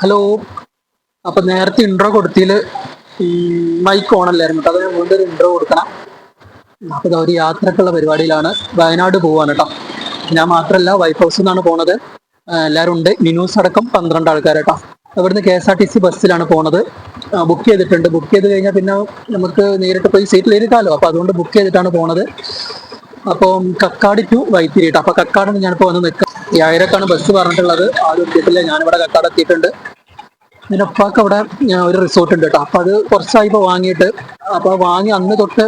Hello. അപ്പൊ നേരത്തെ intro കൊടുത്തില് mic ഓണല്ലായിരുന്നു കേട്ടോ. അതിന് വീണ്ടും ഒരു ഇൻട്രോ കൊടുക്കണം. അപ്പൊ ഒരു യാത്രക്കുള്ള പരിപാടിയിലാണ്. വയനാട് പോവാണ് കേട്ടോ. ഞാൻ മാത്രമല്ല, വൈഫ് ഹൗസിൽ നിന്നാണ് പോണത്. എല്ലാവരും ഉണ്ട്. മിനൂസ് അടക്കം 12 ആൾക്കാർ കേട്ടോ. ഇവിടുന്ന് KSRTC ബസ്സിലാണ് പോണത്. ബുക്ക് ചെയ്തിട്ടുണ്ട്. ബുക്ക് ചെയ്ത് കഴിഞ്ഞാൽ പിന്നെ നമുക്ക് നേരിട്ട് പോയി സീറ്റിൽ ഇരിക്കാമല്ലോ. അപ്പൊ അതുകൊണ്ട് ബുക്ക് ചെയ്തിട്ടാണ് പോണത്. അപ്പം കക്കാട് ടു വൈത്തിരി കേട്ടോ. അപ്പൊ കക്കാടാണ് ഞാനിപ്പോ വന്ന് നിൽക്കാം. 7:00-ക്കാണ് ബസ് പറഞ്ഞിട്ടുള്ളത്. ആരും എത്തിയിട്ടില്ല. ഞാനിവിടെ കക്കാട് എത്തിയിട്ടുണ്ട്. പിന്നെ ഉപ്പാക്ക് അവിടെ ഒരു റിസോർട്ട് ഉണ്ട് കേട്ടോ. അപ്പൊ അത് കുറച്ചായി ഇപ്പൊ വാങ്ങിയിട്ട്. അപ്പൊ വാങ്ങി അന്ന് തൊട്ട്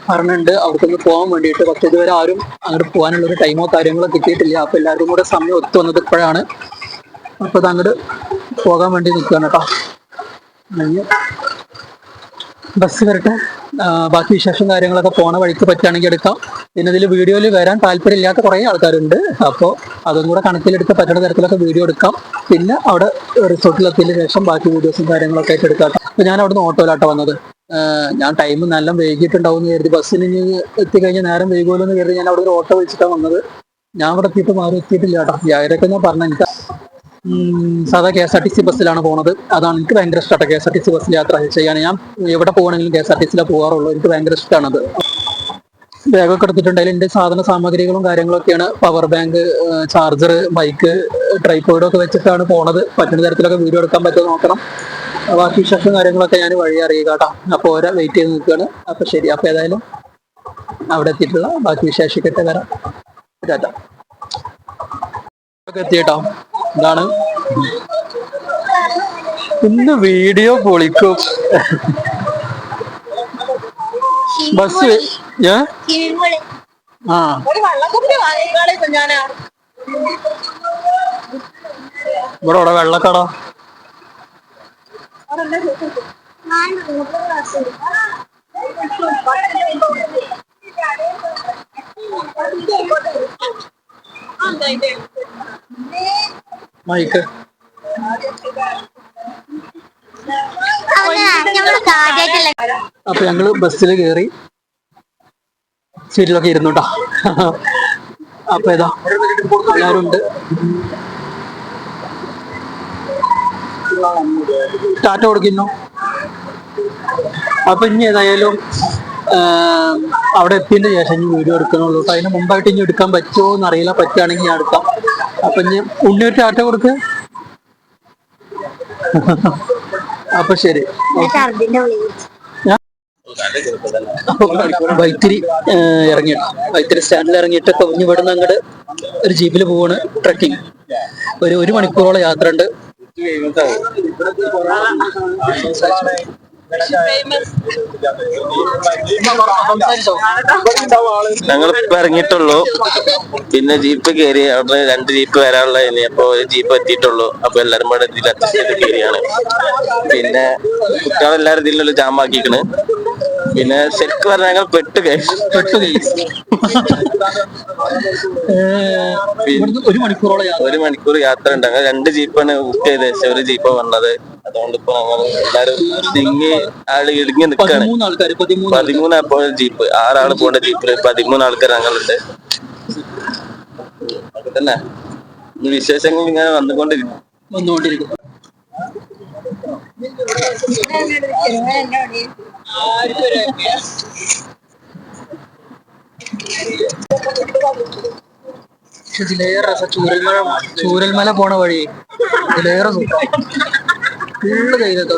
പറഞ്ഞിട്ടുണ്ട് അവിടേക്കൊന്ന് പോകാൻ വേണ്ടിയിട്ട്. പക്ഷെ ഇതുവരെ ആരും അങ്ങോട്ട് പോകാനുള്ള ഒരു ടൈമോ കാര്യങ്ങളോ കിട്ടിയിട്ടില്ല. അപ്പൊ എല്ലാവർക്കും കൂടെ സമയം ഒത്തു വന്നത് ഇപ്പോഴാണ്. അപ്പൊ അത് അങ്ങോട്ട് പോകാൻ വേണ്ടി നിൽക്കുകയാണ് കേട്ടോ. ബസ് വരട്ടെ. ബാക്കി വിശേഷം കാര്യങ്ങളൊക്കെ പോണ വഴിക്ക് പറ്റുകയാണെങ്കിൽ എടുക്കാം. പിന്നെ ഇതിൽ വീഡിയോയിൽ വരാൻ താല്പര്യമില്ലാത്ത കുറേ ആൾക്കാരുണ്ട്. അപ്പോൾ അതും കൂടെ കണക്കിലെടുത്ത് പറ്റുന്ന തരത്തിലൊക്കെ വീഡിയോ എടുക്കാം. പിന്നെ അവിടെ റിസോർട്ടിലെത്തിയതിന് ശേഷം ബാക്കി വീഡിയോസും കാര്യങ്ങളൊക്കെ ആയിട്ട് എടുക്കാം. അപ്പോൾ ഞാൻ അവിടുന്ന് ഓട്ടോയിലാട്ടോ വന്നത്. ഞാൻ ടൈം നല്ല വൈകിട്ടുണ്ടാവും എന്ന് കരുതി. ബസ്സിന് എത്തിക്കഴിഞ്ഞാൽ നേരം വൈകുമല്ലോ എന്ന് കരുതി ഞാൻ അവിടെ ഒരു ഓട്ടോ വെച്ചിട്ടാണ് വന്നത്. ഞാൻ അവിടെ എത്തിയിട്ടും ആരും എത്തിയിട്ടില്ല കേട്ടോ. ഞായറൊക്കെ ഞാൻ പറഞ്ഞ എനിക്ക് സാധാ KSRTC ബസ്സിലാണ് പോണത്. അതാണ് എനിക്ക് ഭയങ്കര ഇഷ്ടമാണ് KSRTC ബസ്സിൽ യാത്ര ചെയ്യാൻ. ഞാൻ എവിടെ പോകണമെങ്കിലും KSRTCയിലാണ് പോകാറുള്ളൂ. എനിക്ക് ഭയങ്കര ഇഷ്ടമാണത്. ബാഗൊക്കെ എടുത്തിട്ടുണ്ട്. അതിൽ എൻ്റെ സാധന സാമഗ്രികളും കാര്യങ്ങളൊക്കെയാണ്. പവർ ബാങ്ക്, ചാർജർ, ബൈക്ക്, ട്രൈപോഡൊക്കെ വെച്ചിട്ടാണ് പോണത്. പറ്റുന്ന തരത്തിലൊക്കെ വീഡിയോ എടുക്കാൻ പറ്റുമോ നോക്കണം. ബാക്കി വിശേഷം കാര്യങ്ങളൊക്കെ ഞാൻ വഴി അറിയുക കേട്ടോ. അപ്പോൾ ഓരോ വെയിറ്റ് ചെയ്ത് നിൽക്കുകയാണ്. അപ്പൊ ശരി. അപ്പൊ ഏതായാലും അവിടെ എത്തിയിട്ടുള്ള ബാക്കി വിശേഷിക്കട്ടെ വരാം. എത്തിയിട്ടോ. ഇതാണ് ഇന്ന് വീഡിയോ പൊളിക്കും. ബസ് ഇവിടെ വെള്ളക്കട. മൈക്ക് അപ്പൊ ഞങ്ങള് ബസ്സിൽ കയറി സീറ്റിലൊക്കെ ഇരുന്നു കേട്ടോ. അപ്പൊ ഏതാ എല്ലാരും ഉണ്ട്. ടാറ്റ കൊടുക്കുന്നു. അപ്പൊ ഇനി ഏതായാലും അവിടെ എത്തിയതിന് ശേഷം ഇനി വീഡിയോ എടുക്കണുള്ളൂ. അപ്പൊ അതിന് മുമ്പായിട്ട് ഇനി എടുക്കാൻ പറ്റുമോ എന്നറിയില്ല. പറ്റുകയാണെങ്കിൽ ഞാൻ എടുക്കാം. അപ്പൊ ഇനി ഉണ്ണി ഒരു ടാറ്റ കൊടുക്ക്. അപ്പൊ ശരി. വൈത്തിരി ഇറങ്ങിയിട്ട് വൈത്തിരി സ്റ്റാൻഡിൽ ഇറങ്ങിയിട്ട് ഇപ്പൊ ഇനി ഇവിടുന്ന് അങ്ങോട്ട് ഒരു ജീപ്പിൽ പോവാണ്. ട്രക്കിങ് ഒരു മണിക്കൂറോളം യാത്ര ഉണ്ട്. ഞങ്ങളിപ്പോ ഇറങ്ങിയിട്ടുള്ളൂ. പിന്നെ ജീപ്പ് കയറി. അവിടെ 2 ജീപ്പ് വരാനുള്ള ഇനി. അപ്പൊ ഒരു ജീപ്പ് എത്തിയിട്ടുള്ളൂ. അപ്പൊ എല്ലാരും കൂടെ ഇതിൽ അഡ്ജസ്റ്റ് ചെയ്ത് കയറിയാണ്. പിന്നെ കുട്ടികളെല്ലാരും ഇതിലുള്ള ജാമാക്കിക്കണ്. പിന്നെ ശരിക്കും പറഞ്ഞാൽ ഞങ്ങൾ പെട്ടു ഒരു മണിക്കൂർ യാത്ര ഉണ്ട്. ഞങ്ങൾ 2 ജീപ്പാണ് ബുക്ക് ചെയ്തത്. പക്ഷെ ഒരു ജീപ്പാ വന്നത്. അതുകൊണ്ട് ഇപ്പൊ ഞങ്ങൾ എല്ലാരും ഇടുങ്ങി നിൽക്കാണ്. 13 അപ്പോൾ ജീപ്പ്. 6 ആള് പോകേണ്ട ജീപ്പില് 13 ആൾക്കാർ ഞങ്ങളുണ്ട്. അപ്പൊ തന്നെ വിശേഷങ്ങൾ ഇങ്ങനെ വന്നുകൊണ്ടിരിക്കും. ഇതിലേറെ ചൂരൽമല പോണ വഴി ഇതിലേറെ ഫുള്ള് കയ്യിലെത്തോ.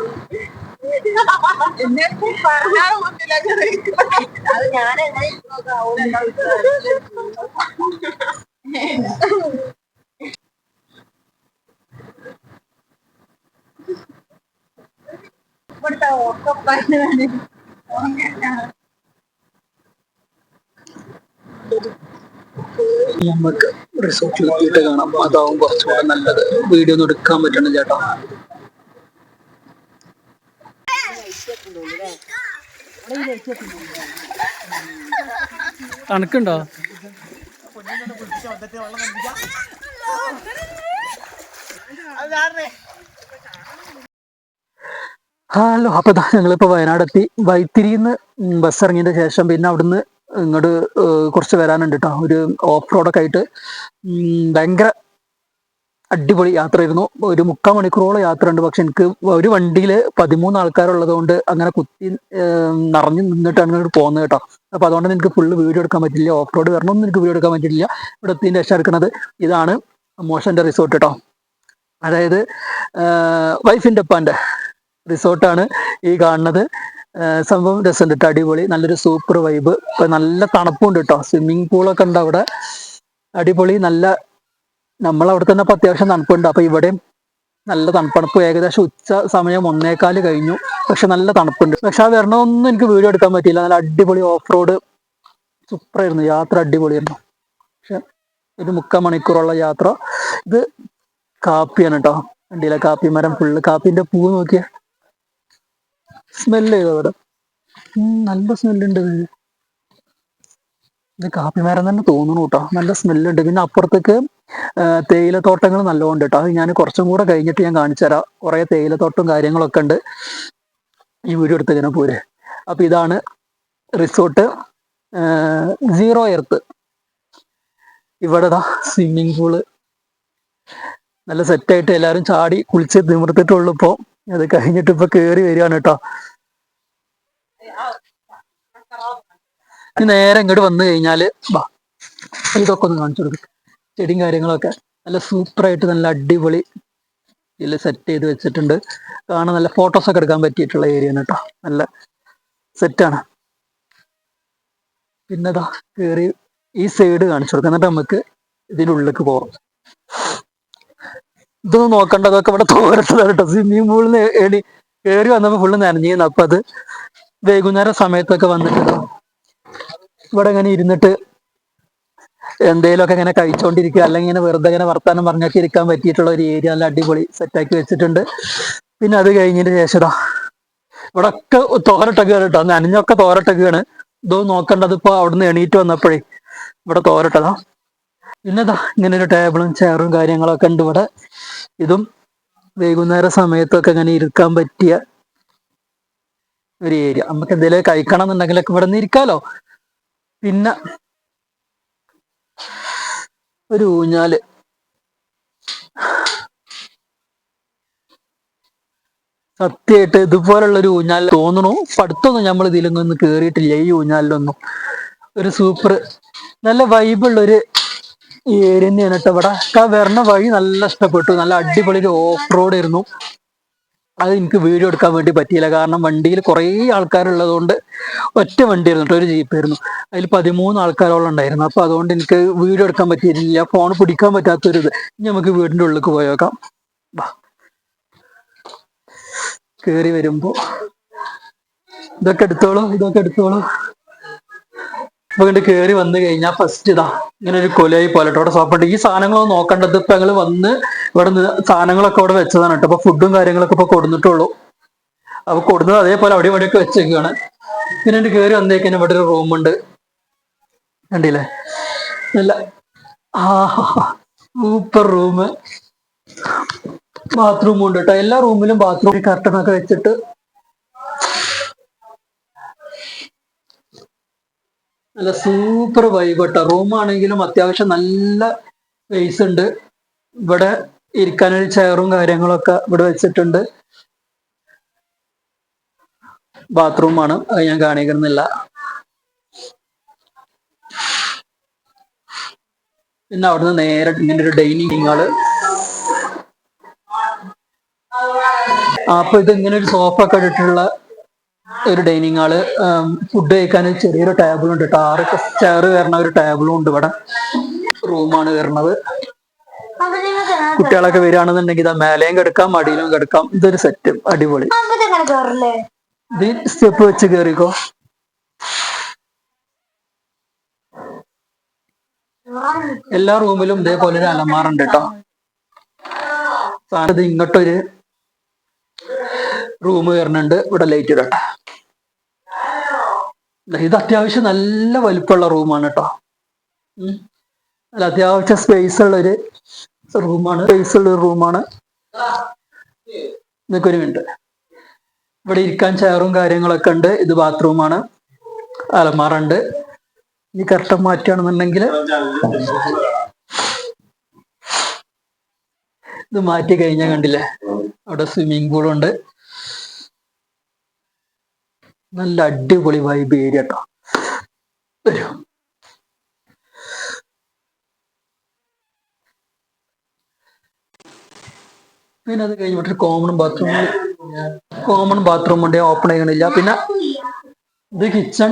നമുക്ക് റിസോർട്ടിൽ എത്തിയിട്ട് കാണാം. അതാവും കുറച്ചുകൂടെ നല്ലത്. വീഡിയോ ഒന്നും എടുക്കാൻ പറ്റണം ചേട്ടാ. തണുക്കുണ്ടോ? ഹലോ. അപ്പൊ ഞങ്ങളിപ്പോ വയനാടെത്തി. വൈത്തിരിന്ന് ബസ് ഇറങ്ങിയതിന് ശേഷം പിന്നെ അവിടുന്ന് ഇങ്ങോട്ട് കുറച്ച് വരാനുണ്ട് കേട്ടോ. ഒരു ഓഫ് റോഡൊക്കെ ആയിട്ട് ഭയങ്കര അടിപൊളി യാത്രയായിരുന്നു. ഒരു 3/4 മണിക്കൂറോളം യാത്ര ഉണ്ട്. പക്ഷെ എനിക്ക് ഒരു വണ്ടിയിൽ 13 ആൾക്കാരുള്ളത് കൊണ്ട് അങ്ങനെ കുത്തി നിറഞ്ഞു നിന്നിട്ടാണ് ഇങ്ങോട്ട് പോകുന്നത് കേട്ടോ. അപ്പൊ അതുകൊണ്ട് എനിക്ക് ഫുള്ള് വീഡിയോ എടുക്കാൻ പറ്റില്ല. ഓഫ് റോഡ് വരണമൊന്നും എനിക്ക് വീഡിയോ എടുക്കാൻ പറ്റില്ല. ഇവിടെ എത്തിയതിന്റെ ശേഷം എടുക്കുന്നത് ഇതാണ് മോശന്റെ റിസോർട്ട് കേട്ടോ. അതായത് വൈഫിന്റെ ഉപ്പാന്റെ റിസോർട്ടാണ് ഈ കാണുന്നത്. സംഭവം രസമുണ്ട് കേട്ടോ, അടിപൊളി, നല്ലൊരു സൂപ്പർ വൈബ്. ഇപ്പൊ നല്ല തണുപ്പുണ്ട് കേട്ടോ. സ്വിമ്മിങ് പൂളൊക്കെ ഉണ്ട് അവിടെ, അടിപൊളി. നല്ല നമ്മളവിടെ തന്നെ ഇപ്പൊ അത്യാവശ്യം തണുപ്പുണ്ട്. അപ്പൊ ഇവിടെയും നല്ല തണുപ്പണുപ്പ്. ഏകദേശം ഉച്ച സമയം 1:15 കഴിഞ്ഞു. പക്ഷെ നല്ല തണുപ്പുണ്ട്. പക്ഷെ ആ വരണമൊന്നും എനിക്ക് വീഡിയോ എടുക്കാൻ പറ്റിയില്ല. നല്ല അടിപൊളി ഓഫ് റോഡ് സൂപ്പറായിരുന്നു. യാത്ര അടിപൊളിയായിരുന്നു. പക്ഷെ ഒരു 3/4 മണിക്കൂറുള്ള യാത്ര. ഇത് കാപ്പിയാണ് കേട്ടോ. വണ്ടിയിലെ കാപ്പി മരം ഫുള്ള് കാപ്പിന്റെ പൂ നോക്കിയ സ്മെല്ല് ചെയ്തോ അവിടെ. നല്ല സ്മെല്ലുണ്ട്. ഇത് കാപ്പിമരം തന്നെ തോന്നുന്നു കേട്ടോ. നല്ല സ്മെല്ലുണ്ട്. പിന്നെ അപ്പുറത്തേക്ക് തേയിലത്തോട്ടങ്ങൾ നല്ലോണം കേട്ടോ. അത് ഞാൻ കുറച്ചും കൂടെ കഴിഞ്ഞിട്ട് ഞാൻ കാണിച്ചു തരാം. കുറെ തേയിലത്തോട്ടവും കാര്യങ്ങളൊക്കെ ഉണ്ട്. ഈ വീഡിയോ എടുത്തതിനെ പോരെ. അപ്പൊ ഇതാണ് റിസോർട്ട് സീറോ എർത്ത്. ഇവിടെ സ്വിമ്മിങ് പൂള് നല്ല സെറ്റായിട്ട് എല്ലാവരും ചാടി കുളിച്ച് നിവർത്തിട്ടുള്ളൂ. ഇപ്പോ അത് കഴിഞ്ഞിട്ട് ഇപ്പൊ കേറി വരികയാണ് കേട്ടോ. നേരെ ഇങ്ങോട്ട് വന്നു കഴിഞ്ഞാല് ഇതൊക്കെ ഒന്ന് കാണിച്ചു കൊടുക്കും. ചെടിയും കാര്യങ്ങളൊക്കെ നല്ല സൂപ്പറായിട്ട് നല്ല അടിപൊളി ഇതിൽ സെറ്റ് ചെയ്ത് വെച്ചിട്ടുണ്ട്. കാണാൻ നല്ല ഫോട്ടോസൊക്കെ എടുക്കാൻ പറ്റിയിട്ടുള്ള ഏരിയ ആണ് കേട്ടോ. നല്ല സെറ്റാണ്. പിന്നെതാ കേറി ഈ സൈഡ് കാണിച്ചു കൊടുക്കാം. എന്നിട്ട് നമുക്ക് ഇതിനുള്ളിലേക്ക് പോകാം. ഇതൊന്നും നോക്കണ്ടതൊക്കെ ഇവിടെ തോരത്തിലാണ് കേട്ടോ. സ്വിമ്മിങ് പൂളിന് കയറി വന്നപ്പോ ഫുള്ള് നനഞ്ഞിരുന്നു. അപ്പൊ അത് വൈകുന്നേരം സമയത്തൊക്കെ വന്നിട്ട് ഇവിടെ ഇങ്ങനെ ഇരുന്നിട്ട് എന്തേലുമൊക്കെ ഇങ്ങനെ കഴിച്ചോണ്ടിരിക്കുക, അല്ലെങ്കിൽ ഇങ്ങനെ വെറുതെ ഇങ്ങനെ വർത്താനം പറഞ്ഞൊക്കെ ഇരിക്കാൻ പറ്റിയിട്ടുള്ള ഒരു ഏരിയ നല്ല അടിപൊളി സെറ്റാക്കി വെച്ചിട്ടുണ്ട്. പിന്നെ അത് കഴിഞ്ഞതിന് ശേഷം ഇവിടെ ഒക്കെ തോരട്ടൊക്കെയാണ് കേട്ടോ. നനഞ്ഞൊക്കെ തോരട്ടൊക്കെയാണ്. ഇതൊന്നും നോക്കണ്ടത് ഇപ്പൊ അവിടുന്ന് എണീറ്റ് വന്നപ്പോഴേ ഇവിടെ തോരട്ടതാ. പിന്നെതാ ഇങ്ങനെ ഒരു ടേബിളും ചെയറും കാര്യങ്ങളൊക്കെ ഉണ്ട് ഇവിടെ. ഇതും വൈകുന്നേര സമയത്തൊക്കെ ഇങ്ങനെ ഇരിക്കാൻ പറ്റിയ ഒരു ഏരിയ. നമുക്ക് എന്തെങ്കിലും കഴിക്കണം എന്നുണ്ടെങ്കിലൊക്കെ ഇവിടെ നിന്ന് ഇരിക്കാലോ. പിന്നെ ഒരു ഊഞ്ഞാല്, സത്യമായിട്ട് ഇതുപോലുള്ള ഒരു ഊഞ്ഞാൽ തോന്നണു. അടുത്തൊന്നും നമ്മൾ ഇതിലൊന്നും കേറിയിട്ടില്ല. ഈ ഊഞ്ഞാലിലൊന്നും ഒരു സൂപ്പർ നല്ല വൈബുള്ള ഒരു ഏരിയ തന്നെയാണ് കേട്ടോ. ഇവിടെ വരണ വഴി നല്ല ഇഷ്ടപ്പെട്ടു. നല്ല അടിപൊളി ഒരു ഓഫ് റോഡ് ആയിരുന്നു. അത് എനിക്ക് വീഡിയോ എടുക്കാൻ വേണ്ടി പറ്റിയില്ല. കാരണം വണ്ടിയിൽ കുറേ ആൾക്കാരുള്ളത് കൊണ്ട് ഒറ്റ വണ്ടിയായിരുന്നു കേട്ടോ. ഒരു ജീപ്പായിരുന്നു. അതിൽ 13 ആൾക്കാരോളം ഉണ്ടായിരുന്നു. അപ്പൊ അതുകൊണ്ട് എനിക്ക് വീഡിയോ എടുക്കാൻ പറ്റിയിട്ടില്ല. ഫോൺ പിടിക്കാൻ പറ്റാത്തൊരിത്. ഇനി നമുക്ക് വീടിന്റെ ഉള്ളിലേക്ക് പോയേക്കാം. കേറി വരുമ്പോ ഇതൊക്കെ എടുത്തോളൂ, ഇതൊക്കെ എടുത്തോളൂ. ഇപ്പൊ ഇങ്ങോട്ട് കേറി വന്നു കഴിഞ്ഞാൽ ഫസ്റ്റ് ഇതാ ഇങ്ങനെ ഒരു കൊലയായി പോലെ ഇവിടെ സോപ്പുണ്ട്. ഈ സാധനങ്ങളൊന്നും നോക്കേണ്ടത്. ഇപ്പൊ ഞങ്ങള് വന്ന് ഇവിടെ സാധനങ്ങളൊക്കെ ഇവിടെ വെച്ചതാണ് കേട്ടോ. അപ്പൊ ഫുഡും കാര്യങ്ങളൊക്കെ ഇപ്പൊ കൊടുത്തിട്ടുള്ളൂ. അപ്പൊ കൊടുന്നത് അതേപോലെ അവിടെ ഇവിടെയൊക്കെ വെച്ചേക്കാണ്. പിന്നെ എന്റെ കേറി വന്നേക്കാൻ ഇവിടെ ഒരു റൂമുണ്ട്, കണ്ടില്ലേ? നല്ല സൂപ്പർ റൂം. ബാത്റൂമും ഉണ്ട് കേട്ടോ. എല്ലാ റൂമിലും ബാത്റൂം കർട്ടനൊക്കെ വെച്ചിട്ട് നല്ല സൂപ്പർ വൈബ് കേട്ടോ. റൂമാണെങ്കിലും അത്യാവശ്യം നല്ല സ്പേസ് ഉണ്ട്. ഇവിടെ ഇരിക്കാനൊരു ചെയറും കാര്യങ്ങളൊക്കെ ഇവിടെ വെച്ചിട്ടുണ്ട്. ബാത്റൂമാണ്, അത് ഞാൻ കാണിക്കുന്നില്ല. പിന്നെ അവിടുന്ന് നേരെ ഇങ്ങനെ ഒരു ഡൈനിങ് ഹാള്. അപ്പൊ ഇത് ഇങ്ങനെ ഒരു സോഫ ഒക്കെ ഇട്ടിട്ടുള്ള ഒരു ഡൈനിങ് ഹാള്. ഫുഡ് കഴിക്കാൻ ചെറിയൊരു ടേബിളും ഉണ്ട് കേട്ടോ. 6 ചെയർ വരണ ഒരു ടേബിളും ഉണ്ട് ഇവിടെ. റൂമാണ് വരണത്. കുട്ടികളൊക്കെ വരികയാണെന്നുണ്ടെങ്കിൽ ഇതാ മേലെയും കിടക്കാം മടിയിലും കിടക്കാം. ഇതൊരു സെറ്റ് അടിപൊളി. ഇത് സ്റ്റെപ്പ് വെച്ച് കേറിക്കോ. എല്ലാ റൂമിലും ഇതേപോലെ ഒരു അലമാറുണ്ട് കേട്ടോ. ഇത് ഇങ്ങോട്ടൊരു റൂം വരുന്നുണ്ട്. ഇവിടെ ലൈറ്റ് ഇടട്ടെ. ഇത് അത്യാവശ്യം നല്ല വലിപ്പമുള്ള റൂമാണ് കേട്ടോ. അല്ല, അത്യാവശ്യം സ്പേസ് ഉള്ള ഒരു റൂമാണ്. സ്പേസ് ഉള്ള ഒരു റൂമാണ്. ഇതൊക്കെ ഒരു മിനിറ്റ്. ഇവിടെ ഇരിക്കാൻ ചെയറും കാര്യങ്ങളൊക്കെ ഉണ്ട്. ഇത് ബാത്റൂമാണ്. അലമാറുണ്ട്. ഈ കർട്ടൻ മാറ്റുകയാണെന്നുണ്ടെങ്കിൽ ഇത് മാറ്റി കഴിഞ്ഞാൽ കണ്ടില്ലേ, അവിടെ സ്വിമ്മിംഗ് പൂളുണ്ട്. നല്ല അടിപൊളി വൈബ് ഏരിയ കേട്ടോ. വരൂ. പിന്നെ അത് കഴിഞ്ഞിട്ട് കോമൺ ബാത്റൂം ഉണ്ട്, ഓപ്പൺ ചെയ്യണില്ല. പിന്നെ ഇത് കിച്ചൺ,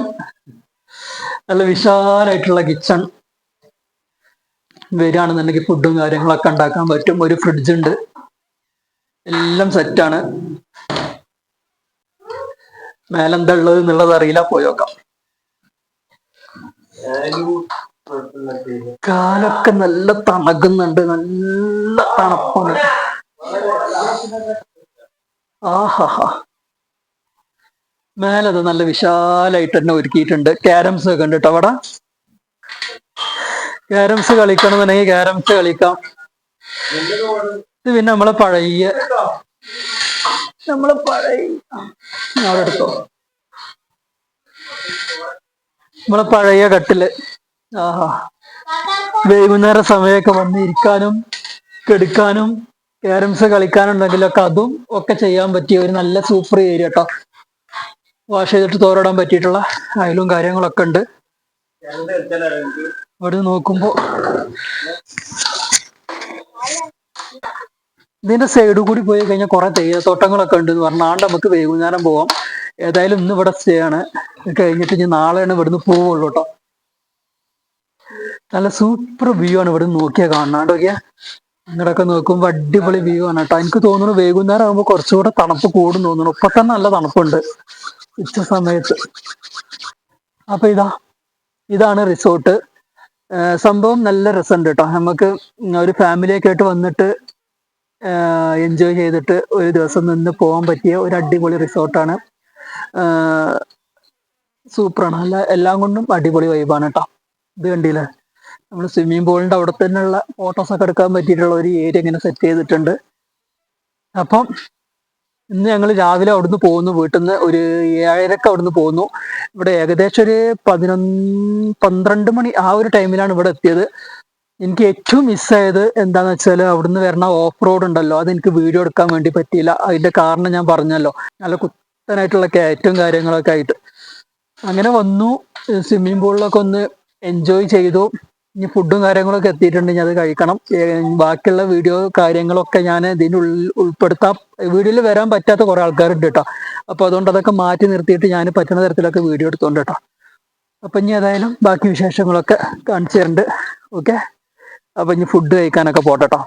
നല്ല വിശാലായിട്ടുള്ള കിച്ചൺ. വരികയാണെന്നുണ്ടെങ്കിൽ ഫുഡും കാര്യങ്ങളൊക്കെ ഉണ്ടാക്കാൻ പറ്റും. ഒരു ഫ്രിഡ്ജ് ഉണ്ട്, എല്ലാം സെറ്റാണ്. മേലെന്താ ഉള്ളത് എന്നുള്ളത് അറിയില്ല, പോയോക്കാം. കാലൊക്കെ നല്ല തണുക്കുന്നുണ്ട്, നല്ല തണുപ്പാണ്. ആഹാ, മേലത് നല്ല വിശാലായിട്ട് തന്നെ ഒരുക്കിയിട്ടുണ്ട്. ക്യാരംസ് ഒക്കെ ഉണ്ട് കേട്ടോ അവിടെ. ക്യാരംസ് കളിക്കണമെന്നുണ്ടെങ്കിൽ ക്യാരംസ് കളിക്കാം. ഇത് പിന്നെ നമ്മളെ പഴയ അവിടെ എടുത്തോ, നമ്മളെ പഴയ കട്ടില്. ആഹാ, വൈകുന്നേര സമയമൊക്കെ വന്ന് ഇരിക്കാനും കെടുക്കാനും ക്യാരംസ് കളിക്കാനുണ്ടെങ്കിലൊക്കെ അതും ഒക്കെ ചെയ്യാൻ പറ്റിയ ഒരു നല്ല സൂപ്പർ ഏരിയ കേട്ടോ. വാഷ് ചെയ്തിട്ട് തോരിടാൻ പറ്റിയിട്ടുള്ള അയലും കാര്യങ്ങളൊക്കെ ഉണ്ട്. അവിടെ നോക്കുമ്പോ ഇതിന്റെ സൈഡ് കൂടി പോയി കഴിഞ്ഞാൽ കുറെ തേയിലത്തോട്ടങ്ങളൊക്കെ ഉണ്ട് എന്ന് പറഞ്ഞാണ്ട് നമുക്ക് വൈകുന്നേരം പോവാം. ഏതായാലും ഇന്ന് ഇവിടെ സ്റ്റേ ആണ്. കഴിഞ്ഞിട്ട് ഇനി നാളെയാണ് ഇവിടുന്ന് പോവുള്ളൂ കേട്ടോ. നല്ല സൂപ്പർ വ്യൂ ആണ് ഇവിടെ നോക്കിയാൽ കാണാണ്ടൊക്കെ. അങ്ങോട്ടൊക്കെ നോക്കുമ്പോ അടിപൊളി വ്യൂ ആണ് കേട്ടോ. എനിക്ക് തോന്നുന്നു വൈകുന്നേരം ആകുമ്പോൾ കുറച്ചുകൂടെ തണുപ്പ് കൂടും തോന്നുന്നു. ഇപ്പൊ തന്നെ നല്ല തണുപ്പുണ്ട് ഉച്ച സമയത്ത്. അപ്പൊ ഇതാണ് റിസോർട്ട്. സംഭവം നല്ല രസമുണ്ട് കേട്ടോ. നമുക്ക് ഒരു ഫാമിലിയൊക്കെ ആയിട്ട് വന്നിട്ട് എൻജോയ് ചെയ്തിട്ട് ഒരു ദിവസം നിന്ന് പോകാൻ പറ്റിയ ഒരു അടിപൊളി റിസോർട്ടാണ്. സൂപ്പറാണ്, അല്ല എല്ലാം കൊണ്ടും അടിപൊളി വൈബാണ് കേട്ടോ. ഇത് കണ്ടില്ലേ, നമ്മൾ സ്വിമ്മിംഗ് പൂളിന്റെ അവിടെ തന്നെയുള്ള ഫോട്ടോസ് ഒക്കെ എടുക്കാൻ പറ്റിയിട്ടുള്ള ഒരു ഏരിയ ഇങ്ങനെ സെറ്റ് ചെയ്തിട്ടുണ്ട്. അപ്പം ഇന്ന് ഞങ്ങൾ രാവിലെ അവിടുന്ന് പോകുന്നു, വീട്ടിൽ നിന്ന് ഒരു 7:30 അവിടുന്ന് പോകുന്നു. ഇവിടെ ഏകദേശം ഒരു 12 മണി ആ ഒരു ടൈമിലാണ് ഇവിടെ എത്തിയത്. എനിക്ക് ഏറ്റവും മിസ്സായത് എന്താന്ന് വെച്ചാൽ അവിടുന്ന് വരണ ഓഫ് റോഡ് ഉണ്ടല്ലോ, അതെനിക്ക് വീഡിയോ എടുക്കാൻ വേണ്ടി പറ്റിയില്ല. അതിന്റെ കാരണം ഞാൻ പറഞ്ഞല്ലോ, നല്ല കുത്തനായിട്ടുള്ള കയറ്റവും കാര്യങ്ങളൊക്കെ ആയിട്ട്. അങ്ങനെ വന്നു, സ്വിമ്മിംഗ് പൂളിലൊക്കെ ഒന്ന് എൻജോയ് ചെയ്തു. ഇനി ഫുഡും കാര്യങ്ങളൊക്കെ എത്തിയിട്ടുണ്ടെങ്കിൽ അത് കഴിക്കണം. ബാക്കിയുള്ള വീഡിയോ കാര്യങ്ങളൊക്കെ ഞാൻ ഇതിനുള്ളിൽ ഉൾപ്പെടുത്താം. വീഡിയോയിൽ വരാൻ പറ്റാത്ത കുറെ ആൾക്കാരുണ്ട് കേട്ടോ. അപ്പൊ അതുകൊണ്ട് അതൊക്കെ മാറ്റി നിർത്തിയിട്ട് ഞാൻ പറ്റുന്ന തരത്തിലൊക്കെ വീഡിയോ എടുത്തോണ്ട് കേട്ടോ. അപ്പൊ ഇനി ഏതായാലും ബാക്കി വിശേഷങ്ങളൊക്കെ കാണിച്ചു തരുന്നുണ്ട്. ഓക്കെ, അപ്പൊ ഇനി ഫുഡ് കഴിക്കാനൊക്കെ പോട്ടെട്ടോ.